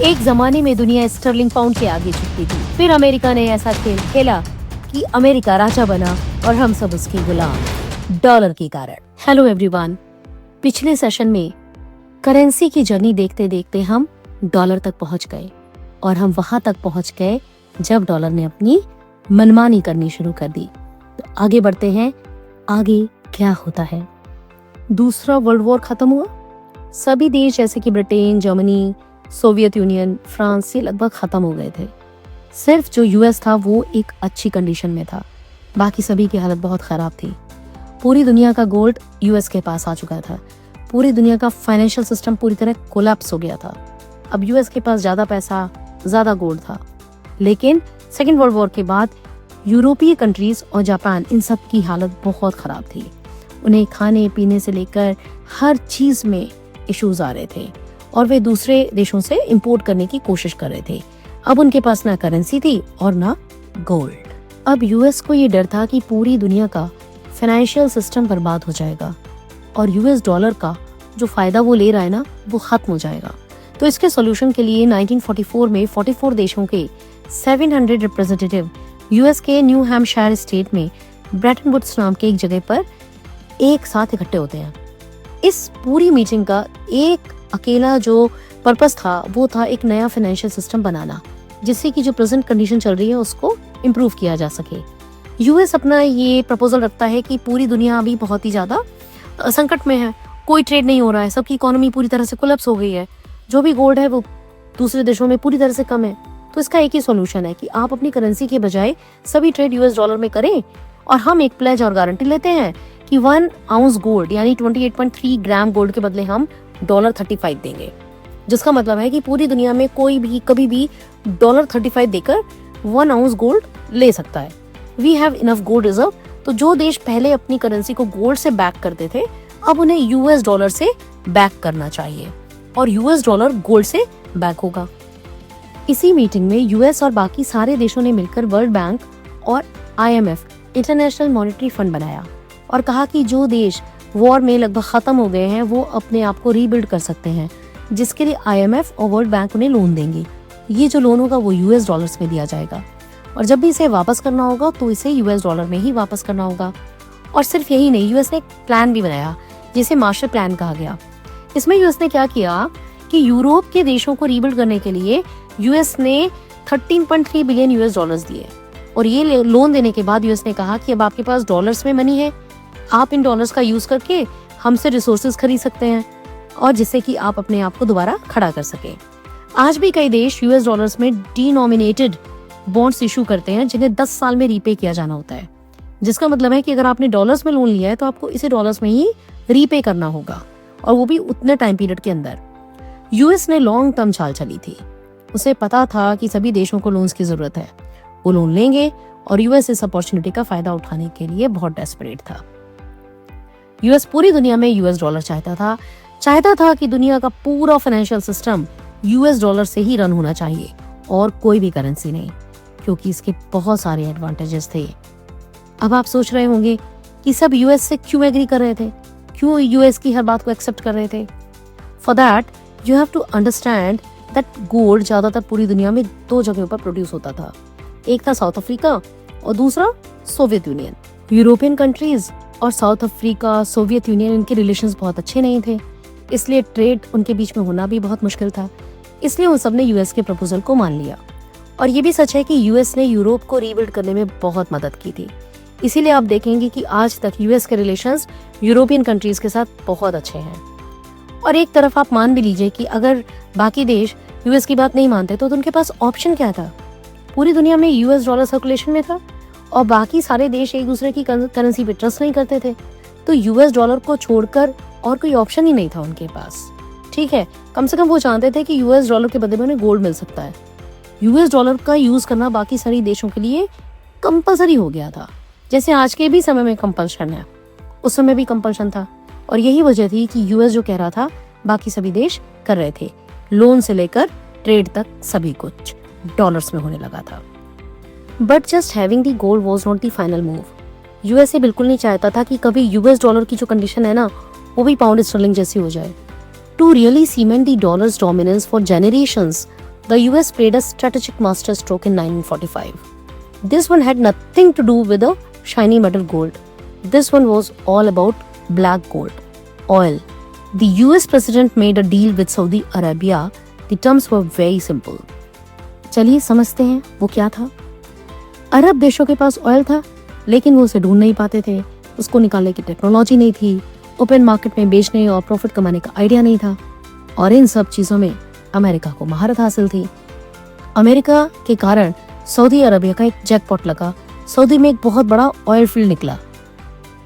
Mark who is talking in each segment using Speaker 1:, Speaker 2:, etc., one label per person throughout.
Speaker 1: एक जमाने में दुनिया स्टर्लिंग पाउंड के आगे झुकती थी, फिर अमेरिका ने ऐसा खेल खेला कि अमेरिका राजा बना और हम सब उसके गुलाम, डॉलर के कारण। हेलो एवरीवन, पिछले सेशन में करेंसी की जर्नी देखते देखते हम डॉलर तक पहुंच गए और हम वहां तक पहुंच गए जब डॉलर ने अपनी मनमानी करनी शुरू कर दी। तो आगे बढ़ते हैं, आगे क्या होता है। दूसरा वर्ल्ड वॉर खत्म हुआ, सभी देश जैसे कि Britain, Germany, Soviet union, France ये लगभग खत्म हो गए थे। सिर्फ जो यूएस था वो एक अच्छी कंडीशन में था, बाकी सभी की हालत बहुत खराब थी। पूरी दुनिया का गोल्ड यूएस के पास आ चुका था, पूरी दुनिया का फाइनेंशियल सिस्टम पूरी तरह कोलैप्स हो गया था। अब यूएस के पास ज्यादा पैसा, ज्यादा गोल्ड था। लेकिन सेकेंड वर्ल्ड वॉर के बाद यूरोपीय कंट्रीज और जापान, इन सब की हालत बहुत खराब थी। उन्हें खाने पीने से लेकर हर चीज में इश्यूज आ रहे थे और वे दूसरे देशों से इंपोर्ट करने की कोशिश कर रहे थे। अब उनके पास ना करेंसी थी और ना गोल्ड। अब यूएस को ये डर था कि पूरी दुनिया का फाइनेंशियल सिस्टम बर्बाद हो जाएगा और यूएस डॉलर का जो फायदा वो ले रहा है ना, वो खत्म हो जाएगा। तो इसके सोल्यूशन के लिए 1944 में 44 देशों के 700 रिप्रेजेंटेटिव यूएस के न्यू हैम्पशायर स्टेट में ब्रेटन वुड्स नाम के एक जगह पर एक साथ इकट्ठे होते हैं। इस पूरी मीटिंग का एक अकेला जो पर्पस था वो था एक नया फाइनेंशियल सिस्टम बनाना, जिससे कि जो प्रेजेंट कंडीशन चल रही है उसको इम्प्रूव किया जा सके। यूएस अपना ये प्रपोजल रखता है कि पूरी दुनिया अभी बहुत ही ज्यादा संकट में है, कोई ट्रेड नहीं हो रहा है, सबकी इकोनॉमी पूरी तरह से कोलैप्स हो गई है, जो भी गोल्ड है वो दूसरे देशों में पूरी तरह से कम है। तो इसका एक ही सॉल्यूशन है कि आप अपनी करेंसी के बजाय सभी ट्रेड यूएस डॉलर में करें और हम एक प्लेज और गारंटी लेते हैं कि 1 आउंस गोल्ड यानी 28.3 ग्राम गोल्ड के बदले हम $35 देंगे। जिसका मतलब है कि पूरी दुनिया में कोई भी कभी भी $35 देकर 1 आउंस गोल्ड ले सकता है। We have enough gold reserve. तो जो देश पहले अपनी करेंसी को गोल्ड से बैक करते थे, अब उन्हें यूएस डॉलर से बैक करना चाहिए और यूएस डॉलर गोल्ड से बैक होगा। इसी मीटिंग में यूएस और बाकी सारे देशों ने मिलकर वर्ल्ड बैंक और आईएमएफ, इंटरनेशनल मॉनेटरी फंड बनाया और कहा कि जो देश वॉर में लगभग खत्म हो गए हैं वो अपने आप को रीबिल्ड कर सकते हैं, जिसके लिए आईएमएफ और वर्ल्ड बैंक उन्हें लोन देंगे। ये जो लोन होगा वो यूएस डॉलर्स में दिया जाएगा और जब भी इसे वापस करना होगा तो इसे यूएस डॉलर में ही वापस करना होगा। और सिर्फ यही नहीं, यूएस ने एक प्लान भी बनाया जिसे मार्शल प्लान कहा गया। इसमें यूएस ने क्या किया कि यूरोप के देशों को रीबिल्ड करने के लिए यूएस ने 13.3 बिलियन यूएस डॉलर्स दिए और ये लोन देने के बाद यूएस ने कहा कि अब आपके पास डॉलर्स में मनी है, आप इन डॉलर्स का यूज करके हमसे रिसोर्सेज खरीद सकते हैं और जिससे कि आप अपने आप को दोबारा खड़ा कर सके। आज भी कई देश यूएस डॉलर्स में डिनोमिनेटेड बॉन्ड्स इशू करते हैं जिन्हें 10 साल में रीपे किया जाना होता है। जिसका मतलब है कि अगर आपने डॉलर्स में लोन लिया है तो आपको इसे डॉलर्स में ही रीपे करना होगा और वो भी उतने टाइम पीरियड के अंदर। यूएस ने लॉन्ग टर्म चाल चली थी, उसे पता था कि सभी देशों को लोन्स की जरूरत है, वो लोन लेंगे और यूएस इस अपॉर्चुनिटी का फायदा उठाने के लिए बहुत डेस्परेट था। यूएस पूरी दुनिया में यूएस डॉलर चाहता था कि दुनिया का पूरा फाइनेंशियल सिस्टम यूएस डॉलर से ही रन होना चाहिए और कोई भी करेंसी नहीं, क्योंकि इसके बहुत सारे एडवांटेजेस थे। अब आप सोच रहे होंगे कि सब यूएस से क्यों एग्री कर रहे थे, क्यों यूएस की हर बात को एक्सेप्ट कर रहे थे। For that you have to understand that gold ज्यादातर पूरी दुनिया में 2 जगहों पर प्रोड्यूस होता था। एक था साउथ अफ्रीका और दूसरा सोवियत यूनियन। यूरोपियन कंट्रीज और साउथ अफ्रीका, सोवियत यूनियन, इनके रिलेशंस बहुत अच्छे नहीं थे, इसलिए ट्रेड उनके बीच में होना भी बहुत मुश्किल था। इसलिए उन सब ने यूएस के प्रपोजल को मान लिया। और ये भी सच है कि यूएस ने यूरोप को रीबिल्ड करने में बहुत मदद की थी। इसीलिए आप देखेंगे कि आज तक यूएस के रिलेशंस यूरोपियन कंट्रीज के साथ बहुत अच्छे हैं। और एक तरफ आप मान भी लीजिए कि अगर बाकी देश यूएस की बात नहीं मानते तो उनके पास ऑप्शन क्या था। पूरी दुनिया में यूएस डॉलर सर्कुलेशन में था और बाकी सारे देश एक दूसरे की करेंसी पे ट्रस्ट नहीं करते थे, तो यूएस डॉलर को छोड़कर और कोई ऑप्शन ही नहीं था उनके पास। ठीक है, कम से कम वो जानते थे कि यूएस डॉलर के बदले में उन्हें गोल्ड मिल सकता है। यूएस डॉलर का यूज करना बाकी सारी देशों के लिए कंपलसरी हो गया था, जैसे आज के भी समय में कंपल्शन है, उस समय भी कंपल्शन था। और यही वजह थी कि यूएस जो कह रहा था बाकी सभी देश कर रहे थे। लोन से लेकर ट्रेड तक सभी कुछ डॉलर्स में होने लगा था। But just having the gold was not the final move. USA बिल्कुल नहीं चाहता था कि कभी यूएस डॉलर की जो कंडीशन है ना, वो वो भी पाउंड स्टर्लिंग जैसी हो जाए। To really cement the dollar's dominance for generations, the US played a strategic master stroke in 1945. This one had nothing to do with a shiny metal gold. This one was all about black gold, oil. The US president made a deal with Saudi Arabia. The terms were very simple. चलिए समझते हैं वो क्या था। अरब देशों के पास oil था, लेकिन वो उसे ढूंढ नहीं पाते थे, उसको निकालने की टेक्नोलॉजी नहीं थी, ओपन मार्केट में बेचने और प्रॉफिट कमाने का आइडिया नहीं था, और इन सब चीजों में अमेरिका को महारत हासिल थी। अमेरिका के कारण सऊदी अरबिया का एक जैकपॉट लगा। सऊदी में एक बहुत बड़ा ऑयल फील्ड निकला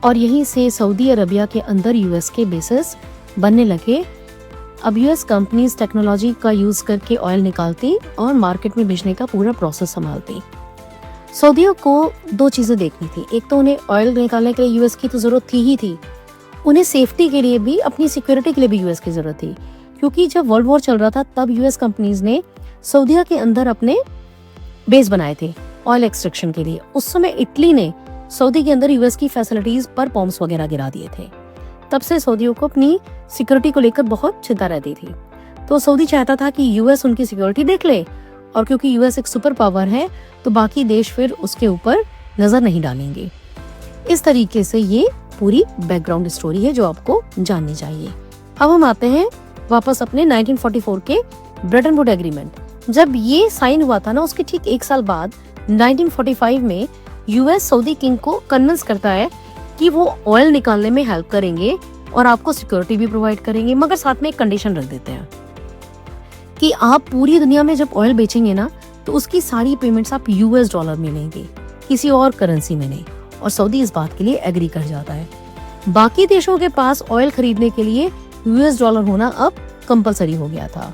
Speaker 1: और यहीं से सऊदी अरबिया के अंदर यूएस के बेसेस बनने लगे। अब यूएस कंपनीज टेक्नोलॉजी का यूज करके ऑयल निकालती और मार्केट में बेचने का पूरा प्रोसेस संभालती। सऊदियों को दो चीजें देखनी थी। एक तो उन्हें ऑयल निकालने के लिए यूएस की तो जरूरत थी ही थी, उन्हें सेफ्टी के लिए भी, अपनी सिक्योरिटी के लिए भी यूएस की जरूरत थी, क्योंकि जब वर्ल्ड वॉर चल रहा था तब यूएस कंपनीज ने सऊदिया के अंदर अपने बेस बनाए थे ऑयल एक्सट्रैक्शन के लिए। उस समय इटली ने सऊदी के अंदर यूएस की फैसिलिटीज पर बॉम्ब्स वगैरह गिरा दिए थे। तब से सऊदियों को अपनी सिक्योरिटी को लेकर बहुत चिंता रहती थी। तो सऊदी चाहता था कि यूएस उनकी सिक्योरिटी देख ले, और क्योंकि यूएस एक सुपर पावर है तो बाकी देश फिर उसके ऊपर नजर नहीं डालेंगे। इस तरीके से ये पूरी बैकग्राउंड स्टोरी है जो आपको जाननी चाहिए। अब हम आते हैं वापस अपने 1944 के ब्रेटन वुड एग्रीमेंट। जब ये साइन हुआ था ना, उसके ठीक एक साल बाद 1945 में यूएस सऊदी किंग को कन्विंस करता है कि वो ऑयल निकालने में हेल्प करेंगे और आपको सिक्योरिटी भी प्रोवाइड करेंगे, मगर साथ में एक कंडीशन रख देते हैं कि आप पूरी दुनिया में जब ऑयल बेचेंगे ना तो उसकी सारी पेमेंट्स आप यूएस डॉलर में लेंगे, किसी और करेंसी में नहीं। और सऊदी इस बात के लिए एग्री कर जाता है। बाकी देशों के पास ऑयल खरीदने के लिए यूएस डॉलर होना अब कंपलसरी हो गया था,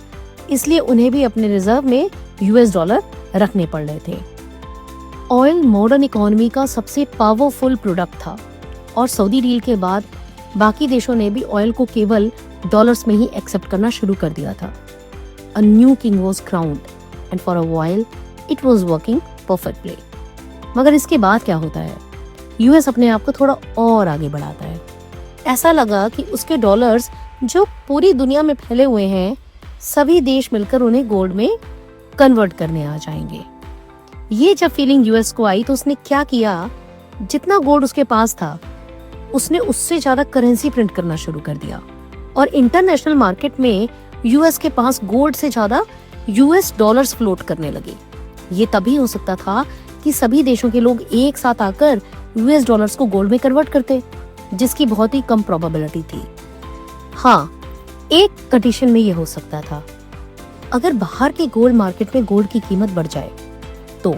Speaker 1: इसलिए उन्हें भी अपने रिजर्व में यूएस डॉलर रखने पड़ रहे थे। ऑयल मॉडर्न इकोनॉमी का सबसे पावरफुल प्रोडक्ट था और सऊदी डील के बाद बाकी देशों ने भी ऑयल को केवल डॉलर्स में ही एक्सेप्ट करना शुरू कर दिया था। A new king was crowned and for a while it was working perfectly. मगर इसके बाद क्या होता है, यूएस अपने आप को थोड़ा और आगे बढ़ाता है। ऐसा लगा कि उसके डॉलर्स जो पूरी दुनिया में फैले हुए हैं, सभी देश मिलकर उन्हें गोल्ड में कन्वर्ट करने आ जाएंगे। ये जब फीलिंग यूएस को आई तो उसने क्या किया, जितना गोल्ड उसके पास था उसने उससे ज्यादा करेंसी प्रिंट करना शुरू कर दिया और इंटरनेशनल मार्केट में यूएस के पास गोल्ड से ज्यादा यूएस डॉलर्स फ्लोट करने लगे। ये तभी हो सकता था कि सभी देशों के लोग एक साथ आकर यूएस डॉलर्स को गोल्ड में कन्वर्ट करते, जिसकी बहुत ही कम प्रोबेबिलिटी थी। हाँ, एक कंडीशन में ये हो सकता था, अगर बाहर के गोल्ड मार्केट में गोल्ड की कीमत बढ़ जाए तो,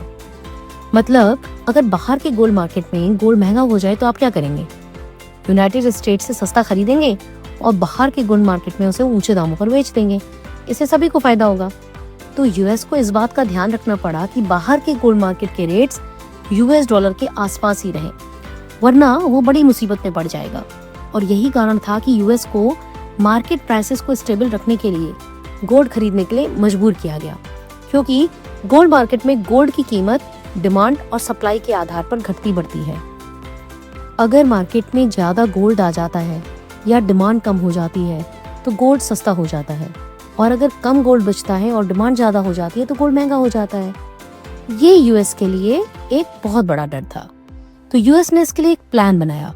Speaker 1: मतलब अगर बाहर के गोल्ड मार्केट में गोल्ड महंगा हो जाए तो आप क्या करेंगे, यूनाइटेड स्टेट्स से सस्ता खरीदेंगे और बाहर के गोल्ड मार्केट में उसे ऊंचे दामों पर बेच देंगे। इससे सभी को फायदा होगा। तो यूएस को इस बात का ध्यान रखना पड़ा कि बाहर के गोल्ड मार्केट के रेट्स यूएस डॉलर के आसपास ही रहें, वरना वो बड़ी मुसीबत में पड़ जाएगा। और यही कारण था कि यूएस को मार्केट प्राइसेस को स्टेबल रखने के लिए गोल्ड खरीदने के लिए मजबूर किया गया, क्योंकि गोल्ड मार्केट में गोल्ड की कीमत डिमांड और सप्लाई के आधार पर घटती बढ़ती है। अगर मार्केट में ज्यादा गोल्ड आ जाता है या डिमांड कम हो जाती है तो गोल्ड सस्ता हो जाता है, और अगर कम गोल्ड बचता है और डिमांड ज्यादा हो जाती है तो गोल्ड महंगा हो जाता है। ये यूएस के लिए एक बहुत बड़ा डर था। तो यूएस ने इसके लिए एक प्लान बनाया।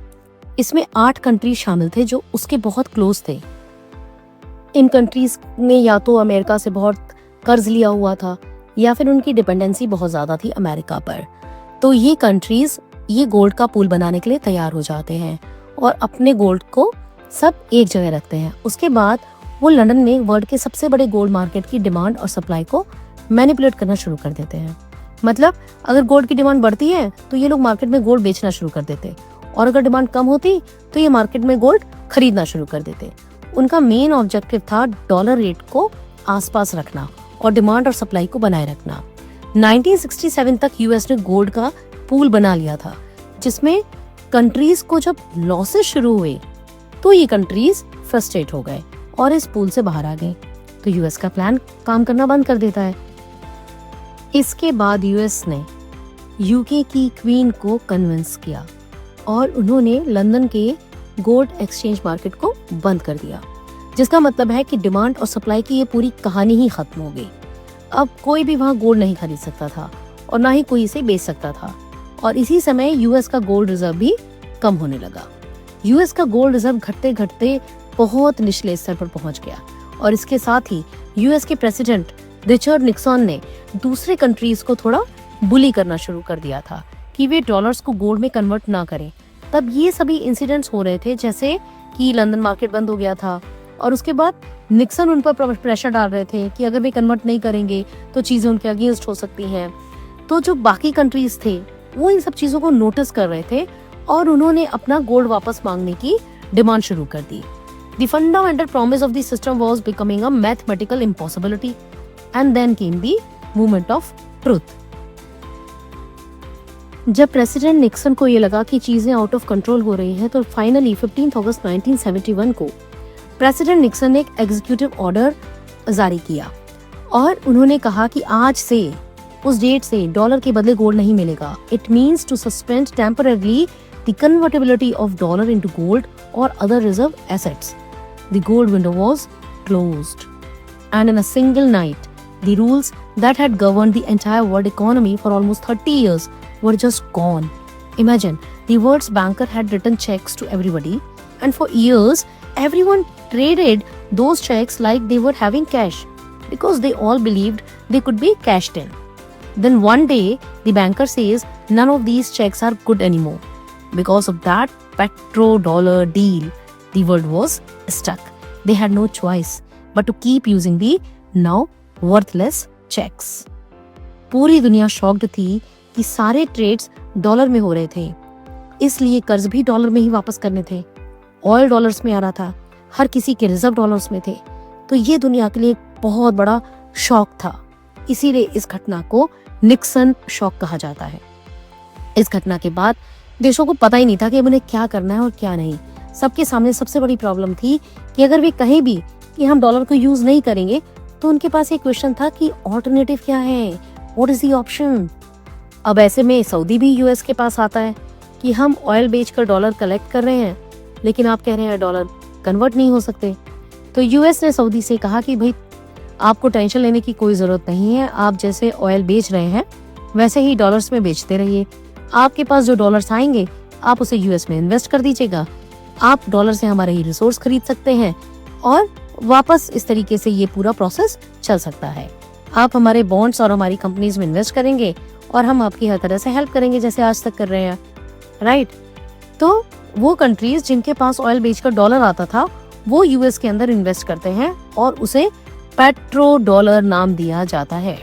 Speaker 1: इसमें 8 कंट्रीज शामिल थे जो उसके बहुत क्लोज थे। इन कंट्रीज ने या तो अमेरिका से बहुत कर्ज लिया हुआ था या फिर उनकी डिपेंडेंसी बहुत ज्यादा थी अमेरिका पर। तो ये कंट्रीज ये गोल्ड का पूल बनाने के लिए तैयार हो जाते हैं और अपने गोल्ड को सब एक जगह रखते हैं। उसके बाद वो लंदन में वर्ल्ड के सबसे बड़े गोल्ड मार्केट की डिमांड और सप्लाई को मैनिपुलेट करना शुरू कर देते हैं। मतलब अगर गोल्ड की डिमांड बढ़ती है तो ये लोग मार्केट में गोल्ड बेचना शुरू कर देते, और अगर डिमांड कम होती तो ये मार्केट में गोल्ड खरीदना शुरू कर देते। उनका मेन ऑब्जेक्टिव था डॉलर रेट को आसपास रखना और डिमांड और सप्लाई को बनाए रखना। 1967 तक यूएस ने गोल्ड का पूल बना लिया था, जिसमें कंट्रीज को जब लॉसेस शुरू हुए तो ये कंट्रीज फ्रस्ट्रेट हो गए और इस पूल से बाहर आ गए। तो यूएस का प्लान काम करना बंद कर देता है। इसके बाद यूएस ने यूके की क्वीन को कन्विंस किया और उन्होंने लंदन के गोल्ड एक्सचेंज मार्केट को बंद कर दिया, जिसका मतलब है कि डिमांड और सप्लाई की ये पूरी कहानी ही खत्म हो गई। अब कोई भी वहाँ गोल्ड नहीं खरीद सकता था और ना ही कोई इसे बेच सकता था। और इसी समय यूएस का गोल्ड रिजर्व भी कम होने लगा। यूएस का गोल्ड रिजर्व घटते घटते बहुत निचले स्तर पर पहुंच गया और इसके साथ ही यूएस के प्रेसिडेंट रिचर्ड निक्सन ने दूसरे कंट्रीज को थोड़ा बुली करना शुरू कर दिया था कि वे डॉलर्स को गोल्ड में कन्वर्ट ना करें। तब ये सभी इंसिडेंट्स हो रहे थे, जैसे कि लंदन मार्केट बंद हो गया था और उसके बाद निक्सन उन पर प्रेशर डाल रहे थे कि अगर वे कन्वर्ट नहीं करेंगे तो चीजें उनके अगेंस्ट हो सकती हैं। तो जो बाकी कंट्रीज थे वो इन सब चीजों को नोटिस कर रहे थे और उन्होंने अपना गोल्ड वापस मांगने की डिमांड शुरू कर दी। The fundamental promise of the system was becoming a mathematical impossibility, and then came the moment of truth. जब प्रेसिडेंट निक्सन को ये लगा कि चीजें आउट ऑफ कंट्रोल हो रही हैं, तो फाइनली 15 अगस्त 1971 को प्रेसिडेंट निक्सन ने एक एग्जीक्यूटिव ऑर्डर जारी किया और उन्होंने कहा कि आज से, उस डेट से डॉलर के बदले गोल्ड नहीं मिलेगा। It means to suspend temporarily the convertibility of dollar into gold और other reserve assets. The gold window was closed, and in a single night, the rules that had governed the entire world economy for almost 30 years were just gone. Imagine, the world's banker had written checks to everybody, and for years, everyone traded those checks like they were having cash because they all believed they could be cashed in. Then one day, the banker says none of these checks are good anymore. Because of that petrodollar deal, the world was stuck. They had no choice but to keep using the now worthless checks. पूरी दुनिया shocked थी कि सारे trades dollar में हो रहे थे, इसलिए कर्ज भी डॉलर में ही वापस करने थे। ऑयल डॉलर्स में आ रहा था, हर किसी के रिजर्व डॉलर्स में थे। तो ये दुनिया के लिए एक बहुत बड़ा शॉक था। इसीलिए इस घटना को निक्सन शॉक कहा जाता है। इस घटना के बाद देशों को पता ही नहीं था कि उन्हें क्या करना है और क्या नहीं। सबके सामने सबसे बड़ी प्रॉब्लम थी कि अगर वे कहीं भी कि हम डॉलर को यूज नहीं करेंगे, तो उनके पास एक क्वेश्चन था कि ऑल्टरनेटिव क्या है, व्हाट इज द ऑप्शन। अब ऐसे में सऊदी भी यूएस के पास आता है कि हम ऑयल बेचकर डॉलर कलेक्ट कर रहे हैं, लेकिन आप कह रहे हैं डॉलर कन्वर्ट नहीं हो सकते। तो यूएस ने सऊदी से कहा कि भाई आपको टेंशन लेने की कोई जरूरत नहीं है, आप जैसे ऑयल बेच रहे हैं वैसे ही डॉलर्स में बेचते रहिए। आपके पास जो डॉलर्स आएंगे आप उसे यूएस में इन्वेस्ट कर दीजिएगा, आप डॉलर से हमारे ही रिसोर्स खरीद सकते हैं और वापस इस तरीके से ये पूरा प्रोसेस चल सकता है। आप हमारे बॉन्ड्स और हमारी कंपनीज में इन्वेस्ट करेंगे और हम आपकी हर तरह से हेल्प करेंगे जैसे आज तक कर रहे हैं, राइट। तो वो कंट्रीज जिनके पास ऑयल बेचकर डॉलर आता था वो यूएस के अंदर इन्वेस्ट करते हैं और उसे पेट्रो डॉलर नाम दिया जाता है।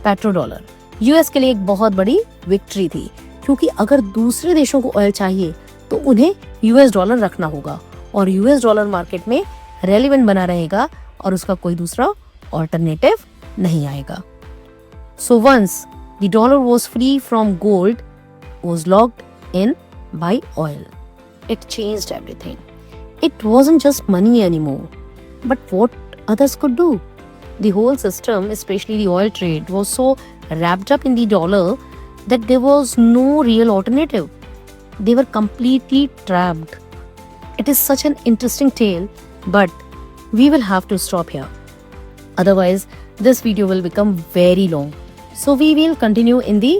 Speaker 1: पेट्रो डॉलर यूएस के लिए एक बहुत बड़ी विक्ट्री थी, क्योंकि अगर दूसरे देशों को ऑयल चाहिए तो उन्हें यूएस डॉलर रखना होगा और यूएस डॉलर मार्केट में रेलेवेंट बना रहेगा और उसका कोई दूसरा ऑल्टरनेटिव नहीं आएगा। So once the dollar was free from gold was locked in by oil, it changed everything. It wasn't just money anymore, but what others could do. The whole system, especially the oil trade, was so wrapped up in the dollar that there was no real alternative. They were completely trapped. It is such an interesting tale, but we will have to stop here. Otherwise, this video will become very long. So we will continue in the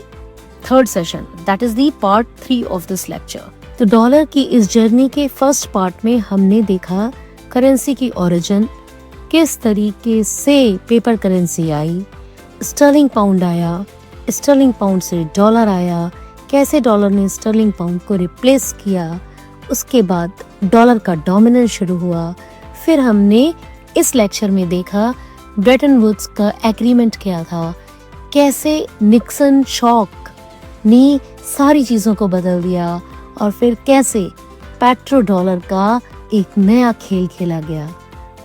Speaker 1: third session. That is the part 3 of this lecture. तो dollar की इस journey के first part में हमने देखा currency की origin, किस तरीके से पेपर करेंसी आई, स्टर्लिंग पाउंड आया, स्टर्लिंग पाउंड से डॉलर आया, कैसे डॉलर ने स्टर्लिंग पाउंड को रिप्लेस किया, उसके बाद डॉलर का डोमिनेंस शुरू हुआ। फिर हमने इस लेक्चर में देखा ब्रेटन वुड्स का एग्रीमेंट क्या था, कैसे निक्सन शॉक ने सारी चीज़ों को बदल दिया और फिर कैसे पेट्रो डॉलर का एक नया खेल खेला गया।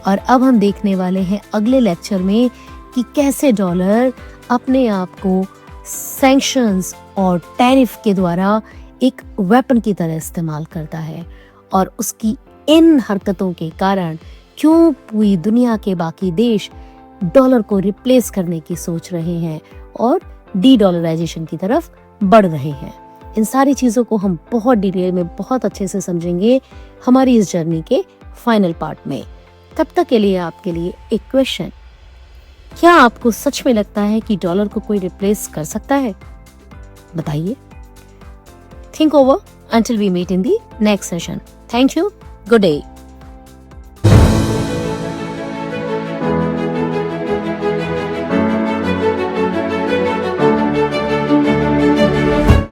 Speaker 1: और अब हम देखने वाले हैं अगले लेक्चर में कि कैसे डॉलर अपने आप को सैंक्शंस और टैरिफ के द्वारा एक वेपन की तरह इस्तेमाल करता है और उसकी इन हरकतों के कारण क्यों पूरी दुनिया के बाकी देश डॉलर को रिप्लेस करने की सोच रहे हैं और डी डॉलराइजेशन की तरफ बढ़ रहे हैं। इन सारी चीज़ों को हम बहुत डिटेल में बहुत अच्छे से समझेंगे हमारी इस जर्नी के फाइनल पार्ट में। तब तक के लिए आपके लिए एक क्वेश्चन, क्या आपको सच में लगता है कि डॉलर को कोई रिप्लेस कर सकता है? बताइए। Think over until we meet in the next session. Thank you. Good day.